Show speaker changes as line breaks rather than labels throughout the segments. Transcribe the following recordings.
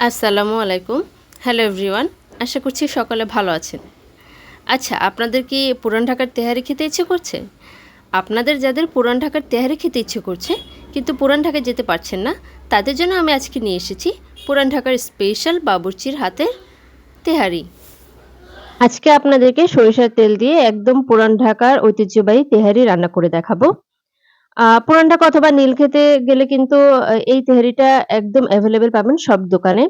আসসালামু আলাইকুম। Hello everyone. আশা করছি সকলে ভালো আছেন। আচ্ছা, আপনাদের কি পুরান ঢাকার তেহারি খেতে ইচ্ছে করছে? আপনাদের যাদের পুরান ঢাকার তেহারি খেতে ইচ্ছে করছে কিন্তু পুরান ঢাকায় যেতে পারছেন না, তাদের জন্য আমি আজকে নিয়ে এসেছি পুরান ঢাকার স্পেশাল বাবুর্চির হাতের তেহারি। আজকে আপনাদেরকে সরিষার তেল দিয়ে একদম পুরান ঢাকার ঐতিহ্যবাহী তেহারি রান্না করে দেখাবো। পুরান ঢাকা অথবা নীলক্ষেতে গেলে কিন্তু এই তেহারিটা একদম এভেইলেবল পাবেন সব দোকানে।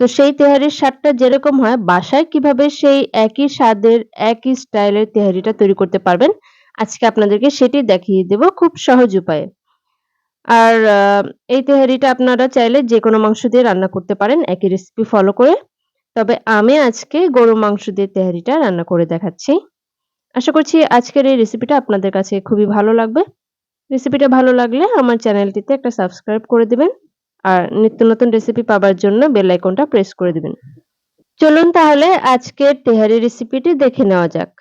তো সেই তেহারির স্বাদটা যেরকম হয়, বাসায় কিভাবে সেই একই স্বাদের, একই স্টাইলের তেহারিটা তৈরি করতে পারবেন, আজকে আপনাদেরকে সেটি দেখিয়ে দেব খুব সহজ উপায়ে। আর এই তেহারিটা আপনারা চাইলে যেকোনো মাংস দিয়ে রান্না করতে পারেন একই রেসিপি ফলো করে। তবে আমি আজকে গরুর মাংস দিয়ে তেহারিটা রান্না করে দেখাচ্ছি। আশা করছি আজকের এই রেসিপিটা আপনাদের কাছে খুবই ভালো লাগবে। রেসিপিটা ভালো লাগলে আমার চ্যানেলটিতে একটা সাবস্ক্রাইব করে দিবেন। আর নিত্য নতুন রেসিপি পাবার জন্য বেল আইকনটা প্রেস করে দিবেন। চলুন তাহলে আজকের তেহারি রেসিপিটি দেখে নেওয়া যাক।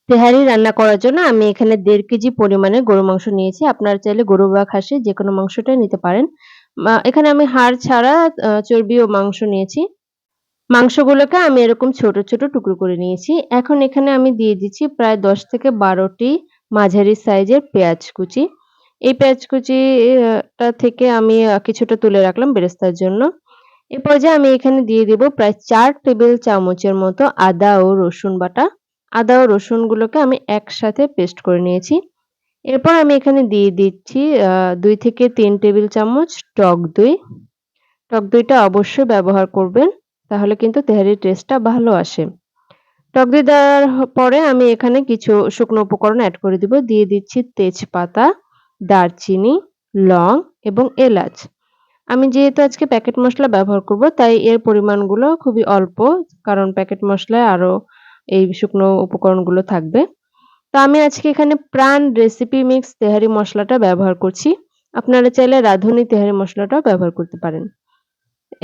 তেহারি রান্না করার জন্য আমি এখানে ১.৫ কেজি পরিমাণে গরুর মাংস নিয়েছি। আপনারা চাইলে গরু বা খাসির যেকোনো মাংসটাই নিতে পারেন। এখানে আমি হাড় ছাড়া চর্বি ও মাংস নিয়েছি। মাংসগুলোকে আমি এরকম ছোট, ছোট টুকরো করে নিয়েছি। এখন এখানে আমি দিয়ে দিচ্ছি প্রায় ১০ থেকে ১২ টি মাঝারি সাইজের পেঁয়াজ কুচি। এই পেঁয়াজ কুচি টা থেকে আমি কিছুটা তুলে রাখলাম বেরেস্তার জন্য। এ পর্যায়ে আমি এখানে দিয়ে দিব প্রায় ৪ টেবিল চামচের মতো আদা ও রসুন বাটা। আদা ও রসুনগুলোকে আমি একসাথে পেস্ট করে নিয়েছি। এরপর আমি এখানে দিয়ে দিচ্ছি ২ থেকে ৩ টেবিল চামচ টক দই। টক দইটা অবশ্যই ব্যবহার করবেন। তাহলে কিন্তু তেহারির টেস্টটা ভালো আসে। টক দই দেওয়ার পরে আমি এখানে কিছু শুকনো উপকরণ এড করে দিব। দিয়ে দিচ্ছি তেজপাতা, দারচিনি, লং এবং এলাচ। আমি যেহেতু আজকে প্যাকেট মসলা ব্যবহার করব তাই এর পরিমাণগুলো খুবই অল্প। কারণ প্যাকেট মসলায় আরো এই শুকনো উপকরণগুলো থাকবে। তো আমি আজকে এখানে প্রাণ রেসিপি মিক্স তেহারি মসলাটা ব্যবহার করছি। আপনারা চাইলে রাঁধুনি তেহারি মসলাটাও ব্যবহার করতে পারেন।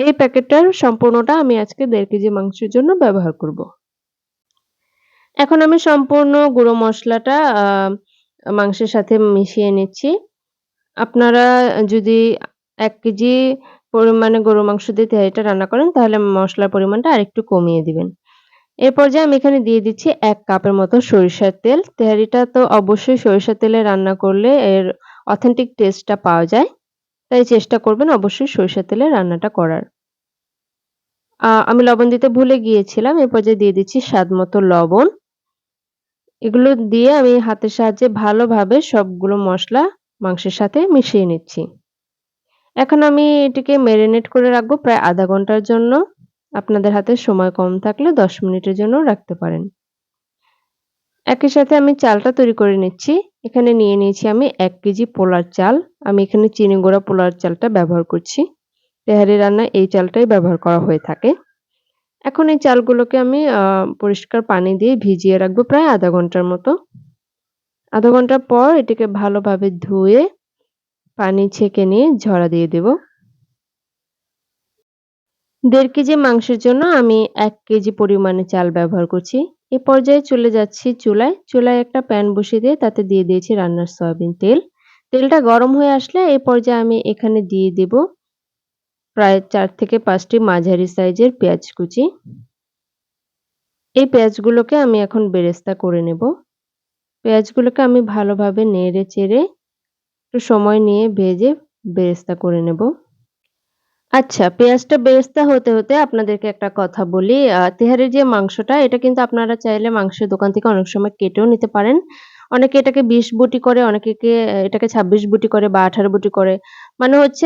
এই প্যাকেটটার সম্পূর্ণটা আমি আজকে ১.৫ কেজি মাংসের জন্য ব্যবহার করব। এখন আমি সম্পূর্ণ গুঁড়ো মসলাটা মাংসের সাথে মিশিয়ে নিচ্ছি। আপনারা যদি ১ কেজি পরিমাণে গরুর মাংস দিয়ে তেহারিটা রান্না করেন তাহলে মসলার পরিমাণটা আরেকটু কমিয়ে দিবেন। এর পর্যায়ে আমি এখানে দিয়ে দিচ্ছি ১ কাপের মতো সরিষার তেল। তেহারিটা তো অবশ্যই সরিষার তেলে রান্না করলে এর অথেন্টিক টেস্টটা পাওয়া যায়। তাই চেষ্টা করবেন অবশ্যই সরিষার তেলে রান্নাটা করার। আমি লবণ দিতে ভুলে গিয়েছিলাম। এ পর্যায়ে দিয়ে দিচ্ছি স্বাদমতো লবণ। এগুলো দিয়ে আমি হাতের সাহায্যে ভালোভাবে সবগুলো মসলা মাংসের সাথে মিশিয়ে নিচ্ছি। এখন আমি এটিকে মেরিনেট করে রাখবো প্রায় ০.৫ ঘন্টার জন্য। আপনাদের হাতে সময় কম থাকলে ১০ মিনিটের জন্যও রাখতে পারেন। একই সাথে আমি চালটা তৈরি করে নিচ্ছি। এখানে নিয়ে নিয়েছি আমি ১ কেজি পোলার চাল। আমি এখানে চিনি গুঁড়া পোলার চালটা ব্যবহার করছি। তেহারি রান্নায় এই চালটাই ব্যবহার করা হয়ে থাকে। এখন এই চালগুলোকে আমি পরিষ্কার পানি দিয়ে ভিজিয়ে রাখবো প্রায় ০.৫ ঘন্টার মতো। ০.৫ ঘন্টা পর এটিকে ভালোভাবে ধুয়ে পানি ছেঁকে নিয়ে ঝরা দিয়ে দেব। ১.৫ কেজি মাংসের জন্য আমি ১ কেজি পরিমাণে চাল ব্যবহার করছি। এ পর্যায়ে চলে যাচ্ছি চুলায়। চুলায় একটা প্যান বসিয়ে দিয়ে তাতে দিয়ে দিয়েছি রান্নার সয়াবিন তেল। তেলটা গরম হয়ে আসলে এ পর্যায়ে আমি এখানে দিয়ে দেব প্রায় ৪ থেকে ৫ টি মাঝারি সাইজের পেঁয়াজ কুচি। এই পেঁয়াজগুলোকে আমি এখন বেরেস্তা করে নেব। পেঁয়াজগুলোকে আমি ভালোভাবে নেড়ে চেড়ে একটু সময় নিয়ে ভেজে বেরেস্তা করে নেব। আচ্ছা, পেঁয়াজটা বেরেস্তা হতে, হতে আপনাদেরকে একটা কথা বলি। তেহারির যে মাংসটা এটা কিন্তু আপনারা চাইলে মাংসের দোকান থেকে অনেক সময় কেটেও নিতে পারেন। অনেকে এটাকে ২০ বুটি করে, অনেকে এটাকে ২৬ বুটি করে বা ১৮ বুটি করে। মানে হচ্ছে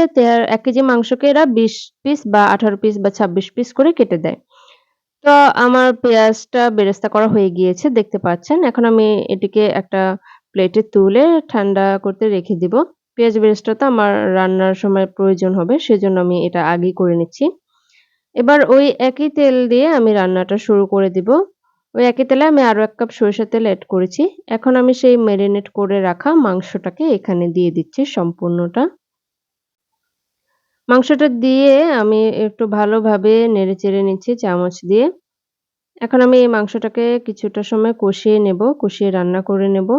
১ কেজি মাংসকে এরা ২০ পিস বা ১৮ পিস বা ২৬ পিস করে কেটে দেয়। তো আমার পেঁয়াজটা বেরেস্তা করা হয়ে গিয়েছে দেখতে পাচ্ছেন। এখন আমি এটিকে একটা প্লেটে তুলে ঠান্ডা করতে রেখে দিব। পেঁয়াজ বেরেস্তা তো আমার রান্নার সময় প্রয়োজন হবে সেজন্য আমি এটা আগেই করে নিচ্ছি। এবার ওই একই তেল দিয়ে আমি রান্নাটা শুরু করে দিব। ওই একই তেলে আমি আরো ১ কাপ সরিষার তেল এড করেছি। এখন আমি সেই মেরিনেট করে রাখা মাংসটাকে এখানে দিয়ে দিচ্ছি সম্পূর্ণটা। মাংসটা দিয়ে আমি একটু ভালোভাবে নেড়েচেড়ে নিচ্ছি চামচ দিয়ে। এখন আমি এই মাংসটাকে কিছুটা সময় কষিয়ে নেব, কষিয়ে রান্না করে নেব।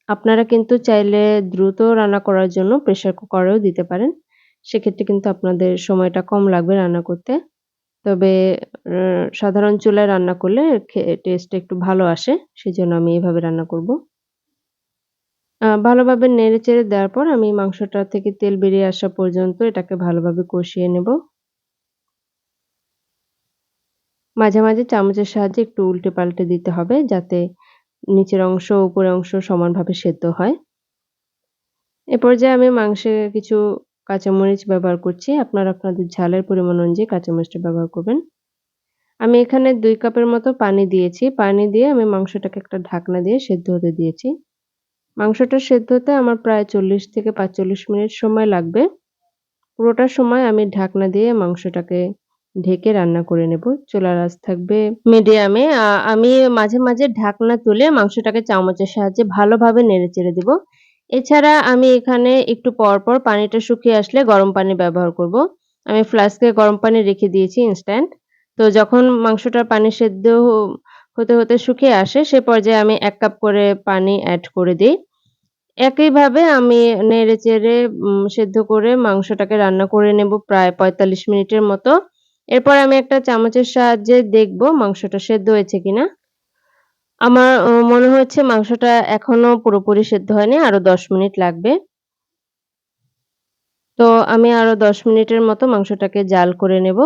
আপনারা কিন্তু চাইলে দ্রুত রান্না করার জন্য প্রেশার কুকারেও দিতে পারেন। সেক্ষেত্রে কিন্তু আপনাদের সময়টা কম লাগবে রান্না করতে। তবে সাধারণ চুলায় রান্না করলে টেস্টটা একটু ভালো আসে। সেজন্য আমি এভাবে রান্না করব। ভালোভাবে নেড়েচেড়ে দেওয়ার পর আমি মাংসটা থেকে তেল বেরিয়ে আসা পর্যন্ত এটাকে ভালোভাবে কষিয়ে নেব। মাঝে, মাঝে চামচের সাহায্যে একটু উল্টে-পাল্টে দিতে হবে যাতে নিচের অংশ, উপরের অংশ সমানভাবে সেদ্ধ হয়। এ পর্যায়ে আমি মাংসে কিছু কাঁচামরিচ ব্যবহার করছি। আপনারা আপনাদের ঝালের পরিমাণ অনুযায়ী কাঁচামরিচটা ব্যবহার করবেন। আমি এখানে ২ কাপের মতো পানি দিয়েছি। পানি দিয়ে আমি মাংসটাকে একটা ঢাকনা দিয়ে সেদ্ধ হতে দিয়েছি। মাংসটা সেদ্ধ হতে আমার প্রায় ৪০ থেকে ৪৫ মিনিট সময় লাগবে। পুরোটা সময় আমি ঢাকনা দিয়ে মাংসটাকে ঢেকে রান্না করে নেব। চুলার আঁচ থাকবে মিডিয়ামে। আমি মাঝে, মাঝে ঢাকনা তুলে মাংসটাকে চামচের সাহায্যে ভালোভাবে নেড়েচেড়ে দিব। এছাড়া আমি এখানে একটু পর, পর পানিটা শুকিয়ে আসলে গরম পানি ব্যবহার করব। আমি ফ্লাস্কে গরম পানি রেখে দিয়েছি ইনস্ট্যান্ট। তো যখন মাংসটার পানি সেদ্ধ হতে, হতে শুকিয়ে আসে সে পর্যায়ে আমি ১ কাপ করে পানি এড করে দেই। একইভাবে আমি নেড়েচেড়ে সেদ্ধ করে মাংসটাকে রান্না করে নেব প্রায় ৪৫ মিনিটের মতো। এরপর আমি একটা চামচের সাহায্যে দেখব মাংসটা সেদ্ধ হয়েছে কিনা। আমার মনে হচ্ছে মাংসটা এখনো পুরোপুরি সেদ্ধ হয়নি, আরো ১০ মিনিট লাগবে। তো আমি আরো ১০ মিনিটের মতো মাংসটাকে জাল করে নেব।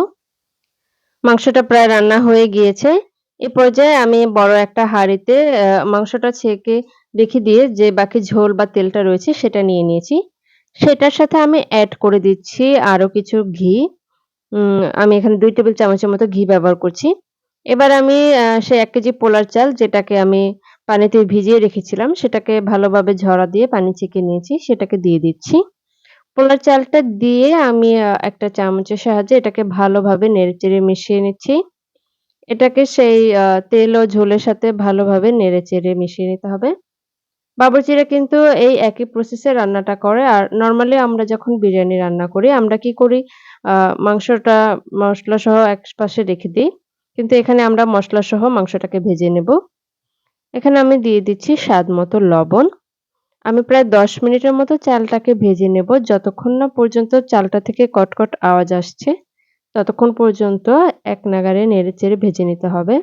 মাংসটা প্রায় রান্না হয়ে গিয়েছে। এ পর্যায়ে আমি বড় একটা হাঁড়িতে মাংসটা ছেঁকে রেখে দিয়ে যে বাকি ঝোল বা তেলটা রয়েছে সেটা নিয়ে নিয়েছি। সেটার সাথে আমি এড করে দিচ্ছি আরো কিছু ঘি। আমি এখানে ২ টেবিল চামচের মতো ঘি ব্যবহার করছি। এবার আমি সেই ১ কেজি পোলার চাল যেটাকে আমি পানিতে ভিজিয়ে রেখেছিলাম সেটাকে ভালোভাবে ঝরা দিয়ে পানি ছেঁকে নিয়েছি সেটাকে দিয়ে দিচ্ছি। পোলার চালটা দিয়ে আমি একটা চামচের সাহায্যে এটাকে ভালোভাবে নেড়েচেড়ে মিশিয়ে নিচ্ছি। এটাকে সেই তেল ও ঝোলের সাথে ভালোভাবে নেড়েচেড়ে মিশিয়ে নিতে হবে। বাবুর্চিরা কিন্তু এই একই প্রসেসে রান্নাটা করে। আর নরমালি আমরা যখন বিরিয়ানি রান্না করি, আমরা কি করি আ মাংসটা মসলাসহ একপাশে রেখে দেই। কিন্তু এখানে আমরা মসলাসহ মাংসটাকে ভেজে নেব। এখানে আমি দিয়ে দিচ্ছি স্বাদমতো লবণ। আমি প্রায় ১০ মিনিটের মতো চালটাকে ভেজে নেব। যতক্ষণ না পর্যন্ত চালটা থেকে কটকট আওয়াজ আসছে, ততক্ষণ পর্যন্ত এক নাগাড়ে নেড়েচেড়ে ভেজে নিতে হবে।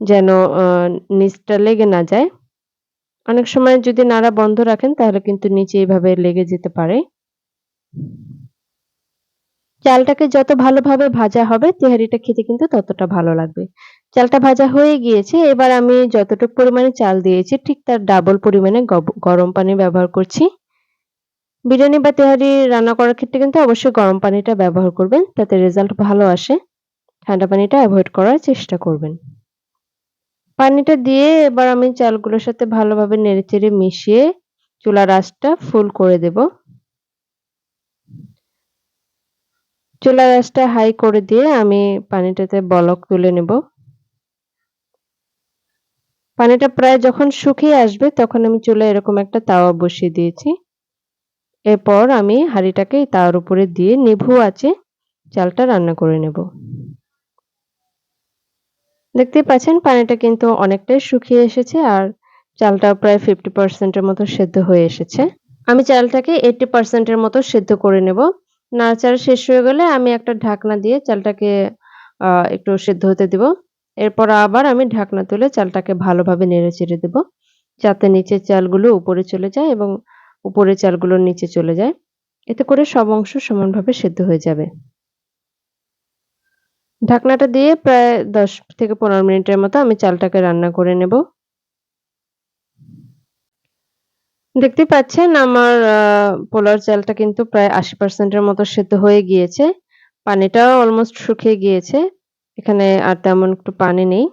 যেন আ নিচটা লেগে না যায়। অনেক সময় যদি নাড়া বন্ধ রাখেন তাহলে কিন্তু নিচে এভাবে লেগে যেতে পারে। চালটাকে যত ভালোভাবে ভাজা হবে তেহারিটা খেতে কিন্তু ততটা ভালো লাগবে। চালটা ভাজা হয়ে গিয়েছে। এবার আমি যতটুক পরিমাণে চাল দিয়েছি ঠিক তার ডাবল পরিমাণে গরম পানি ব্যবহার করছি। বিরিয়ানি বা তেহারি রান্না করার ক্ষেত্রে কিন্তু অবশ্যই গরম পানিটা ব্যবহার করবেন। তাতে রেজাল্ট ভালো আসে। ঠান্ডা পানিটা এভয়েড করার চেষ্টা করবেন। পানিটা দিয়ে এবার আমি চালগুলোর সাথে ভালোভাবে নেড়েচেড়ে মিশিয়ে চুলার আঁচটা ফুল করে দেব। চুলার আঁচটা হাই করে দিয়ে আমি পানিটাতে বলক তুলে নেব। পানিটা প্রায় যখন শুকিয়ে আসবে তখন আমি চুলায় এরকম একটা তাওয়া বসিয়ে দিয়েছি। এরপর আমি হাঁড়িটাকে তাওয়ার উপরে দিয়ে নিভু আঁচে চালটা রান্না করে নেব। দেখতেই পাচ্ছেন পানিটা কিন্তু অনেকটাই শুকিয়ে এসেছে আর চালটাও প্রায় 50% এর মতো সেদ্ধ হয়ে এসেছে। আমি চালটাকে 80% এর মতো সেদ্ধ করে নেব। নাড়াচাড়া শেষ হয়ে গেলে আমি একটা ঢাকনা দিয়ে চালটাকে একটু সেদ্ধ হতে দিব। এরপর আবার আমি ঢাকনা তুলে চালটাকে ভালোভাবে নেড়েচেড়ে দেব। যাতে নিচের চালগুলো উপরে চলে যায় এবং উপরের চালগুলো নিচে চলে যায়। এতে করে সব অংশ সমানভাবে সেদ্ধ হয়ে যাবে। ঢাকনাটা দিয়ে প্রায় ১০ থেকে ১৫ মিনিটের মতো আমি চালটাকে রান্না করে নেব। দেখতেই পাচ্ছেন আমার পোলাও চালটা কিন্তু প্রায় ৮০% এর মতো সেদ্ধ হয়ে গিয়েছে। পানিটাও অলমোস্ট শুকিয়ে গিয়েছে। এখানে আর তেমন একটু পানি নেই।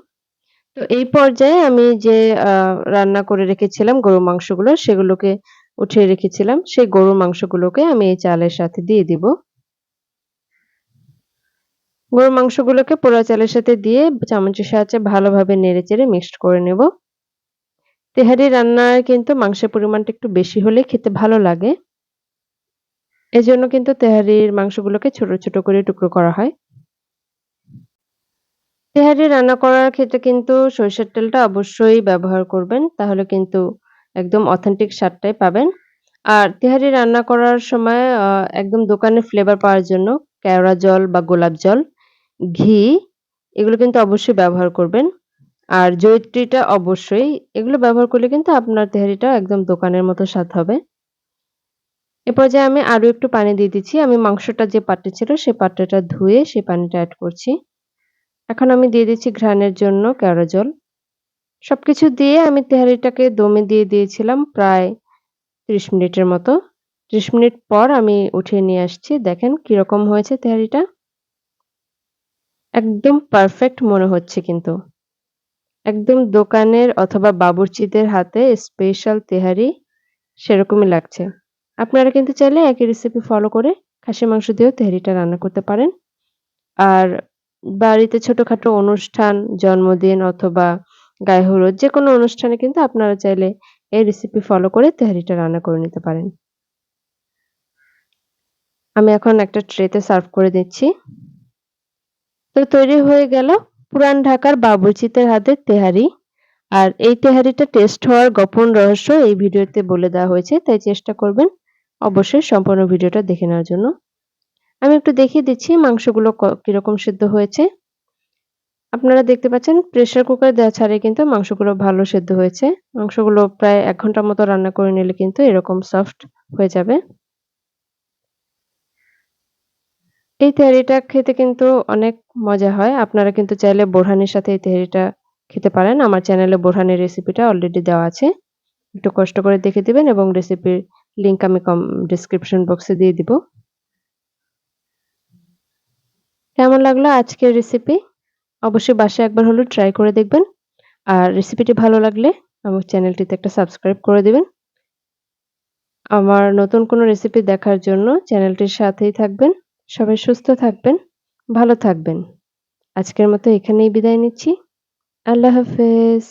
তো এই পর্যায়ে আমি যে আ রান্না করে রেখেছিলাম গরুর মাংসগুলো সেগুলোকে উঠিয়ে রেখেছিলাম। সেই গরুর মাংসগুলোকে আমি এই চালের সাথে দিয়ে দিব। গরুর মাংসগুলোকে পোড়া চালের সাথে দিয়ে চামচের সাহায্যে ভালোভাবে নেড়েচেড়ে মিক্সড করে নেব। তেহারি রান্নায় কিন্তু মাংসের পরিমাণটা একটু বেশি হলেই খেতে ভালো লাগে। এজন্য কিন্তু তেহারির মাংসগুলোকে ছোট, ছোট করে টুকরো করা হয়। তেহারি রান্না করার ক্ষেত্রে কিন্তু সরিষার তেলটা অবশ্যই ব্যবহার করবেন। তাহলে কিন্তু একদম অথেন্টিক স্বাদটাই পাবেন। আর তেহারি রান্না করার সময় একদম দোকানের ফ্লেভার পাওয়ার জন্য কেওড়া জল বা গোলাপ জল, ঘি এগুলো কিন্তু অবশ্যই ব্যবহার করবেন। আর জয়িত্রীটা অবশ্যই। এগুলো ব্যবহার করলে কিন্তু আপনার তেহারিটা একদম দোকানের মতো স্বাদ হবে। এ পর্যায়ে আমি আরো একটু পানি দিয়ে দিচ্ছি। আমি মাংসটা যে পাত্রে ছিল সে পাত্রটা ধুয়ে সেই পানিটা এড করছি। এখন আমি দিয়ে দিচ্ছি ঘ্রাণের জন্য কেওড়া জল। সবকিছু দিয়ে আমি তেহারিটাকে দমে দিয়ে দিয়েছিলাম প্রায় ৩০ মিনিটের মতো। ৩০ মিনিট পর আমি উঠিয়ে নিয়ে আসছি। দেখেন কিরকম হয়েছে তেহারিটা? একদম পারফেক্ট মনে হচ্ছে কিন্তু। একদম দোকানের অথবা বাবুর্চিদের হাতে স্পেশাল তেহারি সেরকমই লাগছে। আপনারা কিন্তু চাইলে একই রেসিপি ফলো করে খাসির মাংস দিয়েও তেহারিটা রান্না করতে পারেন। আর বাড়িতে ছোটখাটো অনুষ্ঠান, জন্মদিন অথবা গায়ে হলুদ যেকোনো অনুষ্ঠানে কিন্তু আপনারা চাইলে এই রেসিপি ফলো করে তেহারিটা রান্না করে নিতে পারেন। আমি এখন একটা ট্রেতে সার্ভ করে দিচ্ছি। তো তৈরি হয়ে গেল পুরান ঢাকার বাবুর্চিদের হাতের তেহারি। আর এই তেহারিটা টেস্ট হওয়ার গোপন রহস্য এই ভিডিওতে বলে দেওয়া হয়েছে। তাই চেষ্টা করবেন অবশ্যই সম্পূর্ণ ভিডিওটা দেখে নেওয়ার জন্য। আমি একটু দেখিয়ে দিচ্ছি মাংসগুলো কিরকম সিদ্ধ হয়েছে। আপনারা দেখতে পাচ্ছেন প্রেশার কুকার দেওয়া ছাড়াই কিন্তু মাংসগুলো ভালো সেদ্ধ হয়েছে। মাংসগুলো প্রায় ১ ঘন্টার মতো রান্না করে নিলে কিন্তু এরকম সফট হয়ে যাবে। এই তেহারিটা খেতে কিন্তু অনেক মজা হয়। আপনারা কিন্তু চাইলে বোরহানির সাথে এই তেহারিটা খেতে পারেন। আমার চ্যানেলে বোরহানির রেসিপিটা অলরেডি দেওয়া আছে। একটু কষ্ট করে দেখে দিবেন এবং রেসিপির লিংক আমি ডেসক্রিপশন বক্সে দিয়ে দিব। কেমন লাগলো আজকের রেসিপি? অবশ্যই বাসায় একবার হলেও ট্রাই করে দেখবেন। আর রেসিপিটি ভালো লাগলে আমার চ্যানেলটিতে একটা সাবস্ক্রাইব করে দিবেন। আমার নতুন কোনো রেসিপি দেখার জন্য চ্যানেলটির সাথেই থাকবেন। সবাই সুস্থ থাকবেন, ভালো থাকবেন। আজকের মতো এখানেই বিদায় নিচ্ছি। আল্লাহ হাফেজ।